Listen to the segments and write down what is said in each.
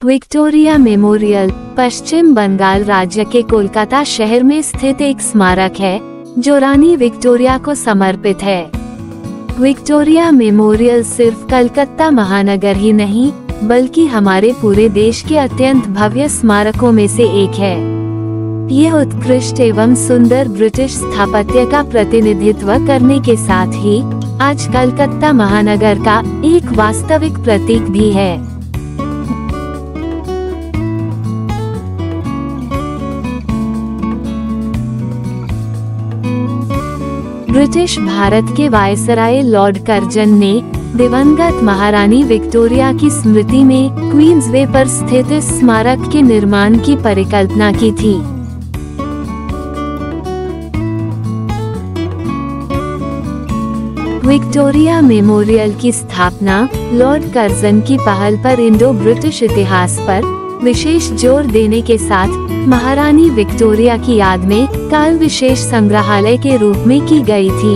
Victoria memorial पश्चिम बंगाल राज्य के कोलकाता शहर में स्थित एक स्मारक है जो रानी विक्टोरिया को समर्पित है। विक्टोरिया मेमोरियल सिर्फ कलकत्ता महानगर ही नहीं बल्कि हमारे पूरे देश के अत्यंत भव्य स्मारकों में से एक है। यह उत्कृष्ट एवं सुंदर ब्रिटिश स्थापत्य का प्रतिनिधित्व करने के साथ ही आज कलकत्ता महानगर का एक वास्तविक प्रतीक भी है। ब्रिटिश भारत के वायसराय लॉर्ड कर्जन ने दिवंगत महारानी विक्टोरिया की स्मृति में क्वींसवे पर स्थित इस स्मारक के निर्माण की परिकल्पना की थी। विक्टोरिया मेमोरियल की स्थापना लॉर्ड कर्जन की पहल पर इंडो ब्रिटिश इतिहास पर विशेष जोर देने के साथ महारानी विक्टोरिया की याद में काल विशेष संग्रहालय के रूप में की गई थी।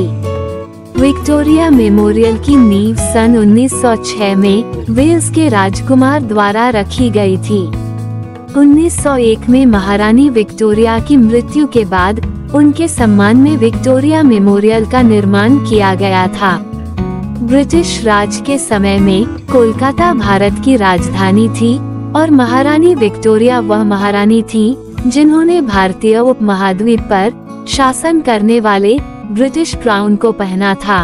विक्टोरिया मेमोरियल की नींव सन 1906 में वेल्स के राजकुमार द्वारा रखी गई थी। 1901 में महारानी विक्टोरिया की मृत्यु के बाद उनके सम्मान में विक्टोरिया मेमोरियल का निर्माण किया गया था। ब्रिटिश राज के समय में कोलकाता भारत की राजधानी थी और महारानी विक्टोरिया वह महारानी थी जिन्होंने भारतीय उपमहाद्वीप पर शासन करने वाले ब्रिटिश क्राउन को पहना था।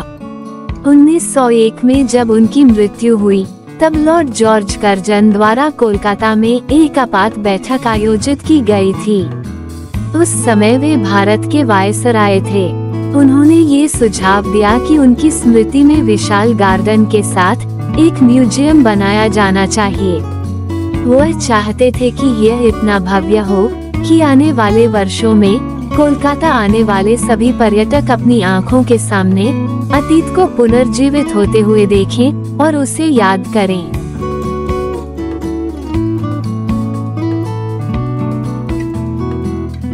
1901 में जब उनकी मृत्यु हुई तब लॉर्ड जॉर्ज कर्जन द्वारा कोलकाता में एक आपात बैठक आयोजित की गई थी। उस समय वे भारत के वायसराय थे। उन्होंने ये सुझाव दिया कि उनकी स्मृति में विशाल गार्डन के साथ एक म्यूजियम बनाया जाना चाहिए। वह चाहते थे कि यह इतना भव्य हो कि आने वाले वर्षों में कोलकाता आने वाले सभी पर्यटक अपनी आंखों के सामने अतीत को पुनर्जीवित होते हुए देखें और उसे याद करें।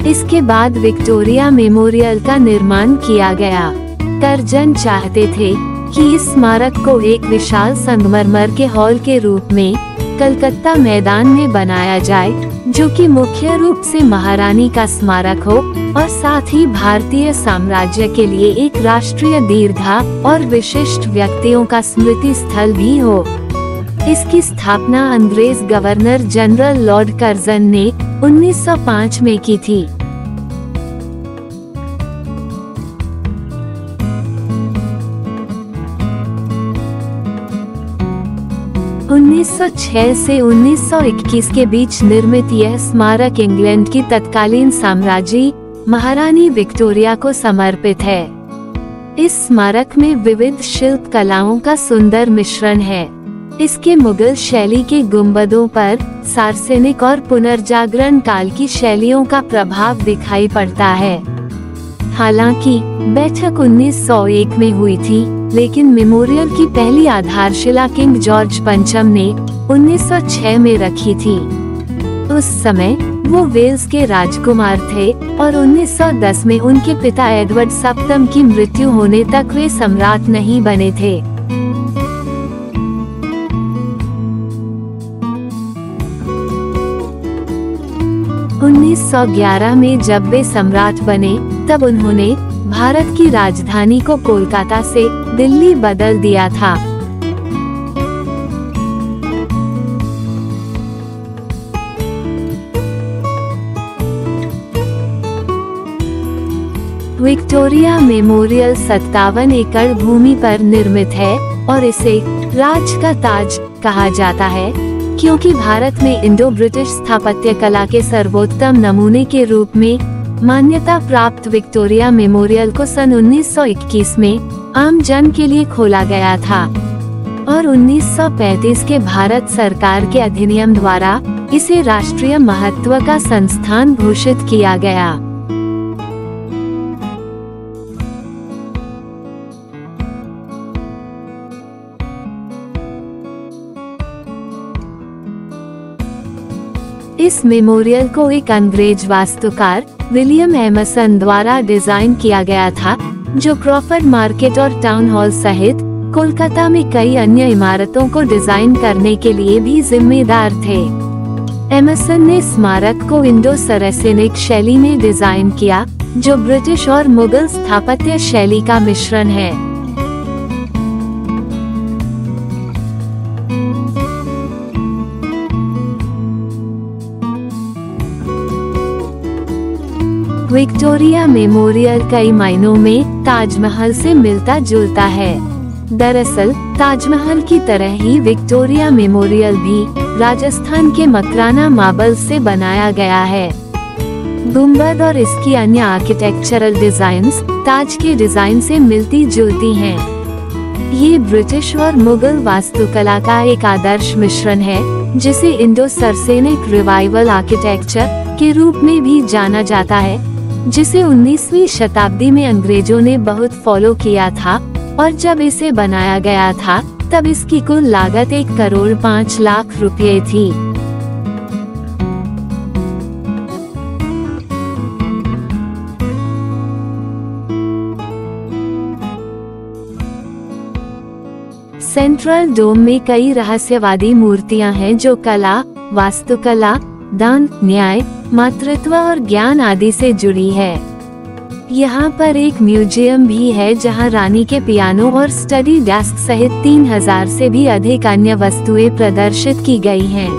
इसके बाद विक्टोरिया मेमोरियल का निर्माण किया गया। कर्जन चाहते थे कि इस स्मारक को एक विशाल संगमरमर के हॉल के रूप में कलकत्ता मैदान में बनाया जाए, जो कि मुख्य रूप से महारानी का स्मारक हो और साथ ही भारतीय साम्राज्य के लिए एक राष्ट्रीय दीर्घा और विशिष्ट व्यक्तियों का स्मृति स्थल भी हो। इसकी स्थापना अंग्रेज गवर्नर जनरल लॉर्ड कर्जन ने 1905 में की थी। उन्नीस 1906 से 1921 के बीच निर्मित यह स्मारक इंग्लैंड की तत्कालीन साम्राज्ञी महारानी विक्टोरिया को समर्पित है। इस स्मारक में विविध शिल्प कलाओं का सुंदर मिश्रण है। इसके मुगल शैली के गुंबदों पर सार्वजनिक और पुनर्जागरण काल की शैलियों का प्रभाव दिखाई पड़ता है। हालांकि बैठक 1901 में हुई थी, लेकिन मेमोरियल की पहली आधारशिला किंग जॉर्ज पंचम ने 1906 में रखी थी। उस समय वो वेल्स के राजकुमार थे और 1910 में उनके पिता एडवर्ड सप्तम की मृत्यु होने तक वे सम्राट नहीं बने थे। उन्नीस 1911 में जब वे सम्राट बने तब उन्होंने भारत की राजधानी को कोलकाता से दिल्ली बदल दिया था। विक्टोरिया मेमोरियल 57 एकड़ भूमि पर निर्मित है और इसे राज का ताज कहा जाता है, क्योंकि भारत में इंडो ब्रिटिश स्थापत्य कला के सर्वोत्तम नमूने के रूप में मान्यता प्राप्त विक्टोरिया मेमोरियल को सन 1921 में आम जन के लिए खोला गया था और 1935 के भारत सरकार के अधिनियम द्वारा इसे राष्ट्रीय महत्व का संस्थान घोषित किया गया। इस मेमोरियल को एक अंग्रेज वास्तुकार विलियम एमर्सन द्वारा डिजाइन किया गया था, जो क्रॉफर्ड मार्केट और टाउन हॉल सहित कोलकाता में कई अन्य इमारतों को डिजाइन करने के लिए भी जिम्मेदार थे। एमर्सन ने स्मारक को इंडो सरसेनिक शैली में डिजाइन किया, जो ब्रिटिश और मुगल स्थापत्य शैली का मिश्रण है। विक्टोरिया मेमोरियल कई मायनों में ताजमहल से मिलता जुलता है। दरअसल ताजमहल की तरह ही विक्टोरिया मेमोरियल भी राजस्थान के मकराना मार्बल से बनाया गया है। गुंबद और इसकी अन्य आर्किटेक्चरल डिजाइन्स ताज के डिजाइन से मिलती जुलती हैं। ये ब्रिटिश और मुगल वास्तुकला का एक आदर्श मिश्रण है, जिसे इंडो सरसेनिक रिवाइवल आर्किटेक्चर के रूप में भी जाना जाता है, जिसे 19वीं शताब्दी में अंग्रेजों ने बहुत फॉलो किया था, और जब इसे बनाया गया था तब इसकी कुल लागत 1 करोड़ 5 लाख रुपए थी। सेंट्रल डोम में कई रहस्यवादी मूर्तियां हैं जो कला, वास्तुकला, दान, न्याय, मातृत्व और ज्ञान आदि से जुड़ी है। यहाँ पर एक म्यूजियम भी है जहाँ रानी के पियानो और स्टडी डेस्क सहित 3000 से भी अधिक अन्य वस्तुएं प्रदर्शित की गई हैं।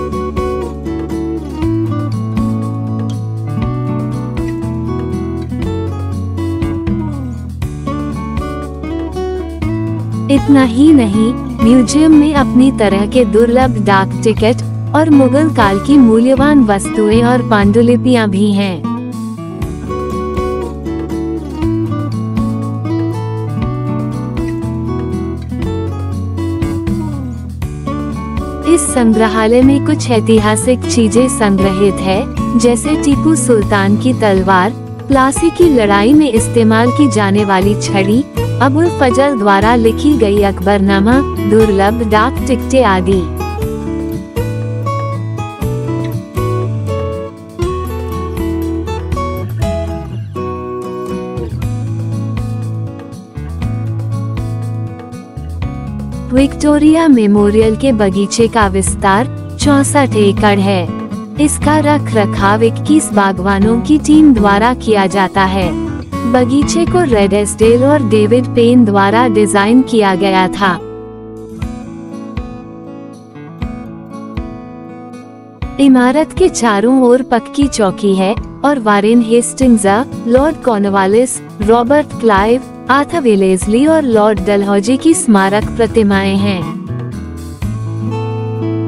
इतना ही नहीं, म्यूजियम में अपनी तरह के दुर्लभ डाक टिकट और मुगल काल की मूल्यवान वस्तुएं और पांडुलिपियां भी हैं। इस संग्रहालय में कुछ ऐतिहासिक चीजें संग्रहित है, जैसे टीपू सुल्तान की तलवार, प्लासी की लड़ाई में इस्तेमाल की जाने वाली छड़ी, अबुल फजल द्वारा लिखी गई अकबरनामा, दुर्लभ डाक टिकटें आदि। विक्टोरिया मेमोरियल के बगीचे का विस्तार 64 एकड़ है। इसका रख रखाव 21 बागवानों की टीम द्वारा किया जाता है। बगीचे को रेड एस्डेल और डेविड पेन द्वारा डिजाइन किया गया था। इमारत के चारों ओर पक्की चौकी है और Warren Hastings, Lord Cornwallis, Robert Clive, Arthur Wellesley और लॉर्ड डलहौजी की स्मारक प्रतिमाएं हैं।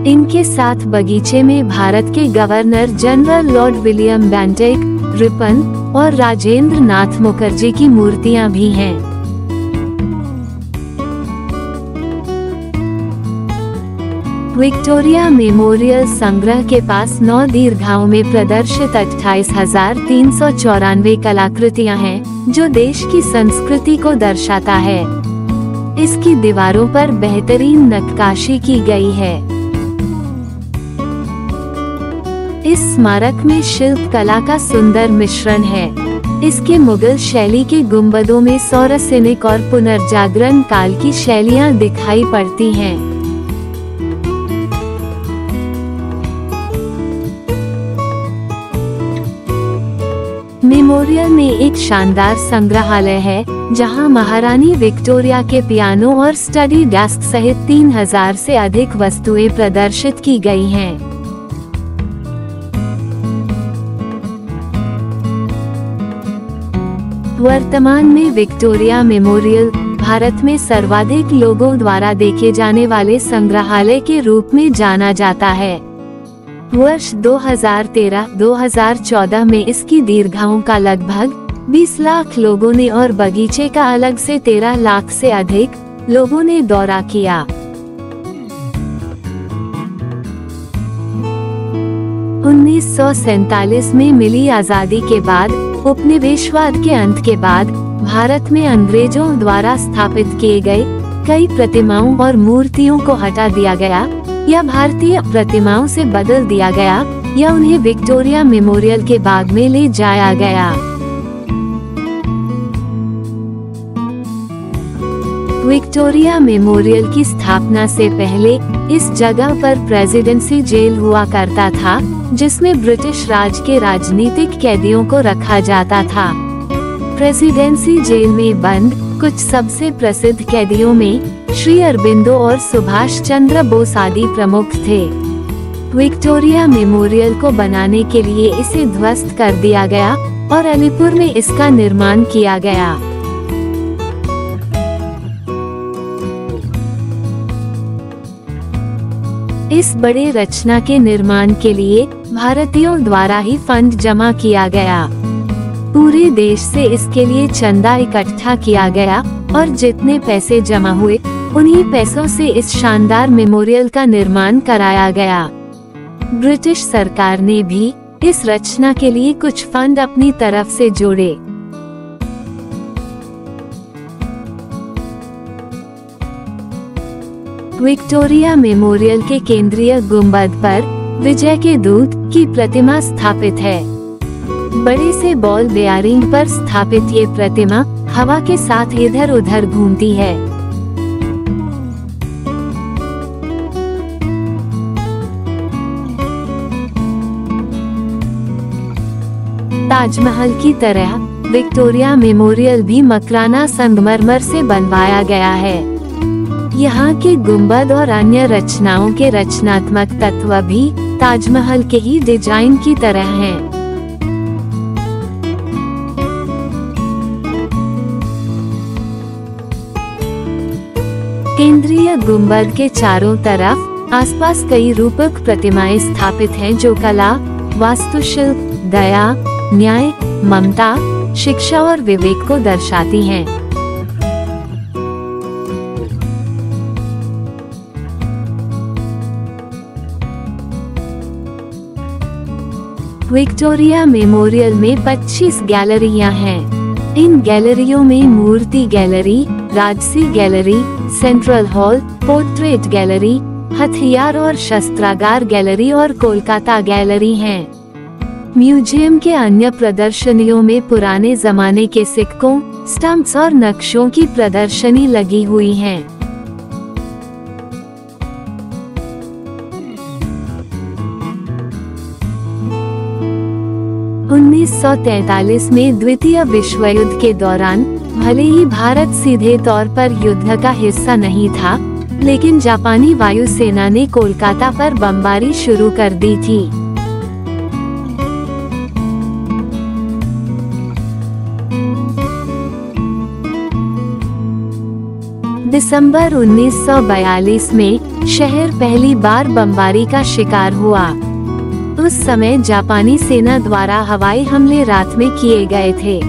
इनके साथ बगीचे में भारत के governor general Lord William Bentinck, Ripon और राजेंद्र नाथ मुखर्जी की मूर्तियां भी हैं। विक्टोरिया मेमोरियल संग्रह के पास 9 दीर्घाओं में प्रदर्शित 28,394 कलाकृतियां हैं, जो देश की संस्कृति को दर्शाता है। इसकी दीवारों पर बेहतरीन नक्काशी की गई है। इस स्मारक में शिल्प कला का सुंदर मिश्रण है। इसके मुगल शैली के गुंबदों में सौरसेनिक और पुनर्जागरण काल की शैलियां दिखाई पड़ती हैं। मेमोरियल में एक शानदार संग्रहालय है, जहां महारानी विक्टोरिया के पियानो और स्टडी डेस्क सहित 3000 से अधिक वस्तुएं प्रदर्शित की गई हैं। वर्तमान में विक्टोरिया मेमोरियल भारत में सर्वाधिक लोगों द्वारा देखे जाने वाले संग्रहालय के रूप में जाना जाता है। वर्ष 2013-2014 में इसकी दीर्घाओं का लगभग 20 लाख लोगों ने और बगीचे का अलग से 13 लाख से अधिक लोगों ने दौरा किया। 1947 में मिली आजादी के बाद उपनिवेशवाद के अंत के बाद भारत में अंग्रेजों द्वारा स्थापित किए गए कई प्रतिमाओं और मूर्तियों को हटा दिया गया या भारतीय प्रतिमाओं से बदल दिया गया या उन्हें विक्टोरिया मेमोरियल के बाग में ले जाया गया। विक्टोरिया मेमोरियल की स्थापना से पहले इस जगह पर प्रेसिडेंसी जेल हुआ करता था, जिसमें ब्रिटिश राज के राजनीतिक कैदियों को रखा जाता था। प्रेसिडेंसी जेल में बंद कुछ सबसे प्रसिद्ध कैदियों में श्री अरबिंदो और सुभाष चंद्र बोस आदि प्रमुख थे। विक्टोरिया मेमोरियल को बनाने के लिए इसे ध्वस्त कर दिया गया और अलीपुर में इसका निर्माण किया गया। इस बड़े रचना के निर्माण के लिए भारतीयों द्वारा ही फंड जमा किया गया। पूरे देश से इसके लिए चंदा इकट्ठा किया गया और जितने पैसे जमा हुए उन्हीं पैसों से इस शानदार मेमोरियल का निर्माण कराया गया। ब्रिटिश सरकार ने भी इस रचना के लिए कुछ फंड अपनी तरफ से जोड़े। विक्टोरिया मेमोरियल के केंद्रीय गुंबद पर विजय के दूत की प्रतिमा स्थापित है। बड़े से बॉल बेयरिंग पर स्थापित ये प्रतिमा हवा के साथ इधर उधर घूमती है। ताजमहल की तरह विक्टोरिया मेमोरियल भी मकराना संगमरमर से बनवाया गया है। यहाँ के गुंबद और अन्य रचनाओं के रचनात्मक तत्व भी ताजमहल के ही डिजाइन की तरह हैं। केंद्रीय गुंबद के चारों तरफ आसपास कई रूपक प्रतिमाएं स्थापित हैं जो कला, वास्तुशिल्प, दया, न्याय, ममता, शिक्षा और विवेक को दर्शाती हैं। विक्टोरिया मेमोरियल में 25 गैलरियां हैं। इन गैलरियों में मूर्ति गैलरी, राजसी gallery, central hall, portrait gallery, हथियार और शस्त्रागार गैलरी और कोलकाता गैलरी हैं। म्यूजियम के अन्य प्रदर्शनियों में पुराने जमाने के सिक्कों, स्टम्प्स और नक्शों की प्रदर्शनी लगी हुई है। (1943) में द्वितीय विश्व युद्ध के दौरान भले ही भारत सीधे तौर पर युद्ध का हिस्सा नहीं था, लेकिन जापानी वायुसेना ने कोलकाता पर बमबारी शुरू कर दी थी। दिसंबर 1942 में शहर पहली बार बमबारी का शिकार हुआ। उस समय जापानी सेना द्वारा हवाई हमले रात में किए गए थे।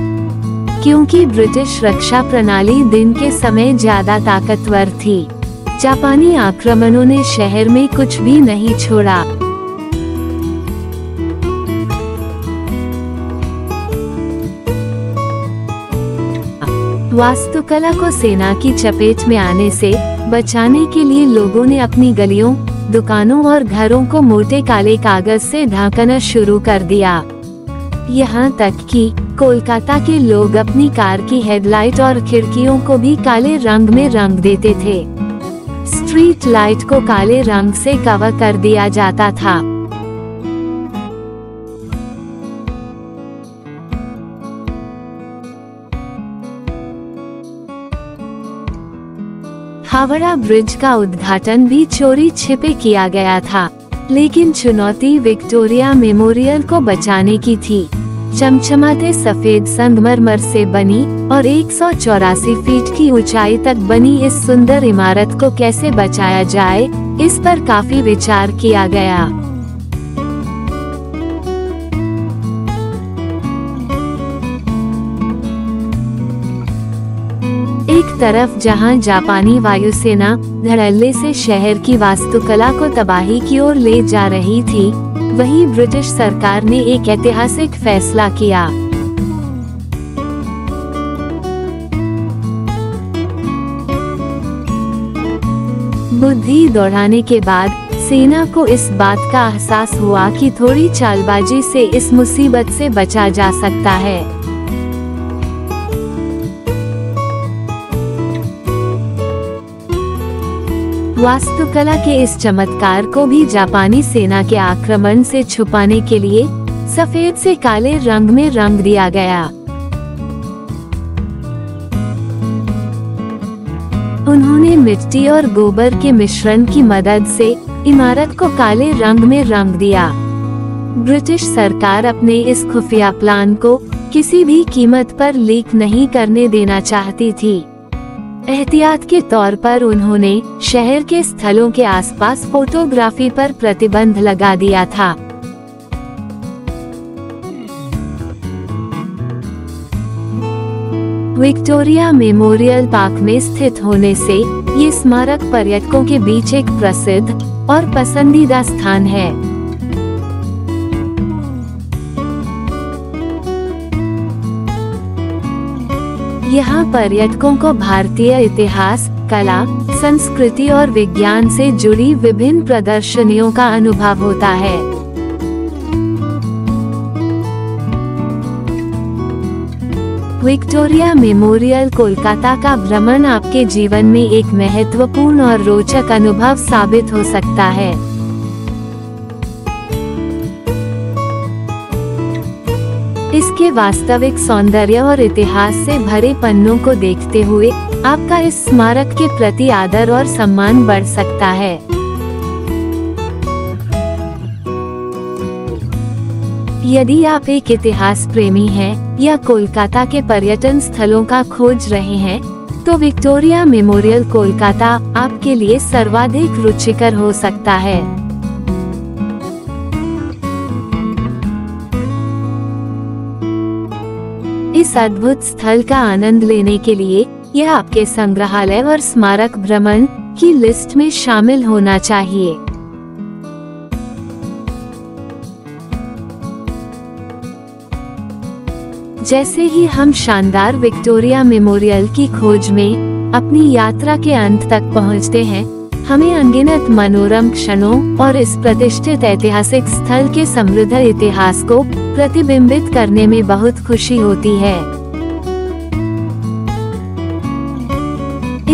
क्योंकि ब्रिटिश रक्षा प्रणाली दिन के समय ज्यादा ताकतवर थी, जापानी आक्रमणों ने शहर में कुछ भी नहीं छोड़ा। वास्तुकला को सेना की चपेट में आने से बचाने के लिए लोगों ने अपनी गलियों, दुकानों और घरों को मोटे काले कागज से ढांकना शुरू कर दिया। यहाँ तक कि कोलकाता के लोग अपनी कार की हेडलाइट और खिड़कियों को भी काले रंग में रंग देते थे। स्ट्रीट लाइट को काले रंग से कवर कर दिया जाता था। हावड़ा ब्रिज का उद्घाटन भी चोरी छिपे किया गया था, लेकिन चुनौती विक्टोरिया मेमोरियल को बचाने की थी। चमचमाते सफेद संगमरमर से बनी और 184 फीट की ऊंचाई तक बनी इस सुंदर इमारत को कैसे बचाया जाए, इस पर काफी विचार किया गया। एक तरफ जहां जापानी वायुसेना धड़ल्ले से शहर की वास्तुकला को तबाही की ओर ले जा रही थी, वहीं ब्रिटिश सरकार ने एक ऐतिहासिक फैसला किया। बुद्धि दौड़ाने के बाद सेना को इस बात का एहसास हुआ कि थोड़ी चालबाजी से इस मुसीबत से बचा जा सकता है। वास्तुकला के इस चमत्कार को भी जापानी सेना के आक्रमण से छुपाने के लिए सफेद से काले रंग में रंग दिया गया। उन्होंने मिट्टी और गोबर के मिश्रण की मदद से इमारत को काले रंग में रंग दिया। ब्रिटिश सरकार अपने इस खुफिया प्लान को किसी भी कीमत पर लीक नहीं करने देना चाहती थी। एहतियात के तौर पर उन्होंने शहर के स्थलों के आसपास फोटोग्राफी पर प्रतिबंध लगा दिया था। विक्टोरिया मेमोरियल पार्क में स्थित होने से ये स्मारक पर्यटकों के बीच एक प्रसिद्ध और पसंदीदा स्थान है। यहाँ पर्यटकों को भारतीय इतिहास, कला, संस्कृति और विज्ञान से जुड़ी विभिन्न प्रदर्शनियों का अनुभव होता है। विक्टोरिया मेमोरियल कोलकाता का भ्रमण आपके जीवन में एक महत्वपूर्ण और रोचक अनुभव साबित हो सकता है। इसके वास्तविक सौंदर्य और इतिहास से भरे पन्नों को देखते हुए आपका इस स्मारक के प्रति आदर और सम्मान बढ़ सकता है। यदि आप एक इतिहास प्रेमी हैं या कोलकाता के पर्यटन स्थलों का खोज रहे हैं, तो विक्टोरिया मेमोरियल कोलकाता आपके लिए सर्वाधिक रुचिकर हो सकता है। इस अद्भुत स्थल का आनंद लेने के लिए यह आपके संग्रहालय और स्मारक भ्रमण की लिस्ट में शामिल होना चाहिए। जैसे ही हम शानदार विक्टोरिया मेमोरियल की खोज में अपनी यात्रा के अंत तक पहुंचते हैं, हमें अनगिनत मनोरम क्षणों और इस प्रतिष्ठित ऐतिहासिक स्थल के समृद्ध इतिहास को प्रतिबिंबित करने में बहुत खुशी होती है।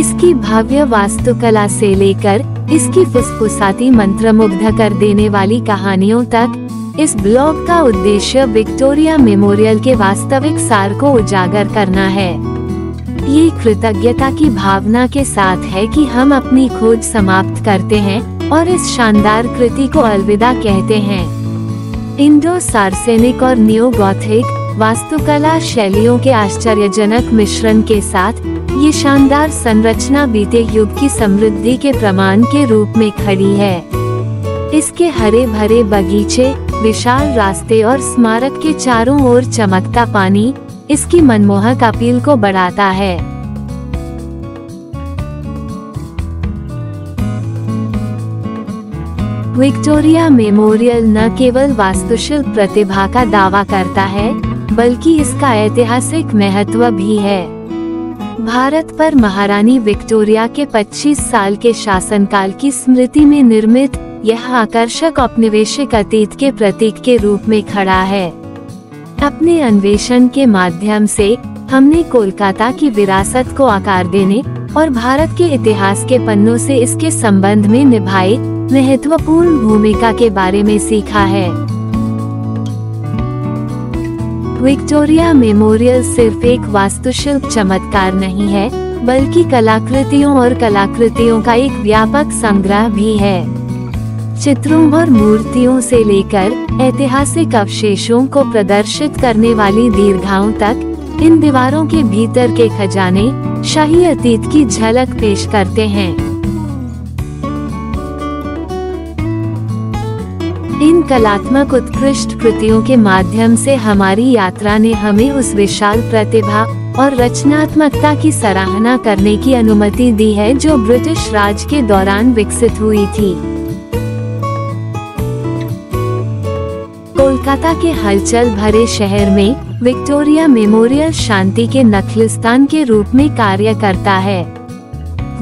इसकी भव्य वास्तुकला से लेकर इसकी फुसफुसाती मंत्रमुग्ध कर देने वाली कहानियों तक, इस ब्लॉग का उद्देश्य विक्टोरिया मेमोरियल के वास्तविक सार को उजागर करना है। ये कृतज्ञता की भावना के साथ है कि हम अपनी खोज समाप्त करते हैं और इस शानदार कृति को अलविदा कहते हैं। इंडो सार्सेनिक और नियो गॉथिक वास्तुकला शैलियों के आश्चर्यजनक मिश्रण के साथ ये शानदार संरचना बीते युग की समृद्धि के प्रमाण के रूप में खड़ी है। इसके हरे भरे बगीचे, विशाल रास्ते और स्मारक के चारों ओर चमकता पानी इसकी मनमोहक अपील को बढ़ाता है। विक्टोरिया मेमोरियल न केवल वास्तुशिल्प प्रतिभा का दावा करता है, बल्कि इसका ऐतिहासिक महत्व भी है। भारत पर महारानी विक्टोरिया के 25 साल के शासनकाल की स्मृति में निर्मित यह आकर्षक औपनिवेशिक अतीत के प्रतीक के रूप में खड़ा है। अपने अन्वेषण के माध्यम से हमने कोलकाता की विरासत को आकार देने और भारत के इतिहास के पन्नों से इसके संबंध में निभाई महत्वपूर्ण भूमिका के बारे में सीखा है। विक्टोरिया मेमोरियल सिर्फ एक वास्तुशिल्प चमत्कार नहीं है, बल्कि कलाकृतियों और कलाकृतियों का एक व्यापक संग्रह भी है। चित्रों और मूर्तियों से लेकर ऐतिहासिक अवशेषों को प्रदर्शित करने वाली दीर्घाओं तक, इन दीवारों के भीतर के खजाने शाही अतीत की झलक पेश करते हैं। इन कलात्मक उत्कृष्ट कृतियों के माध्यम से हमारी यात्रा ने हमें उस विशाल प्रतिभा और रचनात्मकता की सराहना करने की अनुमति दी है जो ब्रिटिश राज के दौरान विकसित हुई थी। कोलकाता के हलचल भरे शहर में विक्टोरिया मेमोरियल शांति के नखलिस्तान के रूप में कार्य करता है।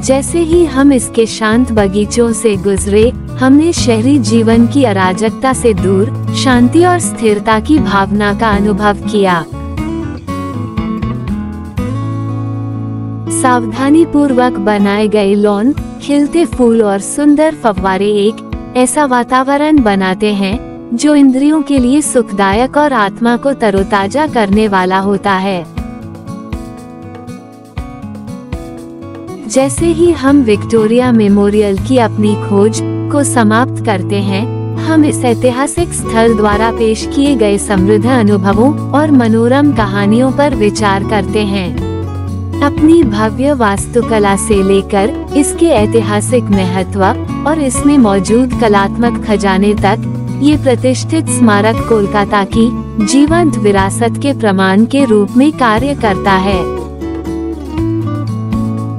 जैसे ही हम इसके शांत बगीचों से गुजरे, हमने शहरी जीवन की अराजकता से दूर शांति और स्थिरता की भावना का अनुभव किया। सावधानी पूर्वक बनाए गए लॉन, खिलते फूल और सुंदर फव्वारे एक ऐसा वातावरण बनाते हैं जो इंद्रियों के लिए सुखदायक और आत्मा को तरोताजा करने वाला होता है। जैसे ही हम विक्टोरिया मेमोरियल की अपनी खोज को समाप्त करते हैं, हम इस ऐतिहासिक स्थल द्वारा पेश किए गए समृद्ध अनुभवों और मनोरम कहानियों पर विचार करते हैं। अपनी भव्य वास्तुकला से लेकर इसके ऐतिहासिक महत्व और इसमें मौजूद कलात्मक खजाने तक, ये प्रतिष्ठित स्मारक कोलकाता की जीवंत विरासत के प्रमाण के रूप में कार्य करता है।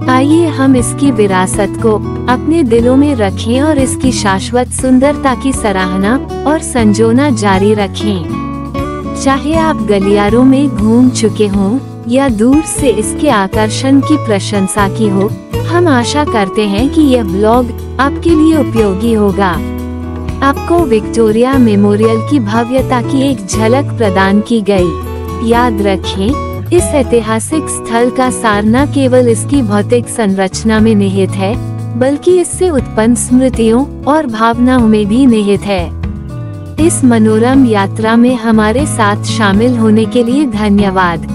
आइए हम इसकी विरासत को अपने दिलों में रखें और इसकी शाश्वत सुंदरता की सराहना और संजोना जारी रखें। चाहे आप गलियारों में घूम चुके हों या दूर से इसके आकर्षण की प्रशंसा की हो, हम आशा करते हैं कि यह ब्लॉग आपके लिए उपयोगी होगा। आपको विक्टोरिया मेमोरियल की भव्यता की एक झलक प्रदान की गई। याद रखें, इस ऐतिहासिक स्थल का सार न केवल इसकी भौतिक संरचना में निहित है, बल्कि इससे उत्पन्न स्मृतियों और भावनाओं में भी निहित है। इस मनोरम यात्रा में हमारे साथ शामिल होने के लिए धन्यवाद।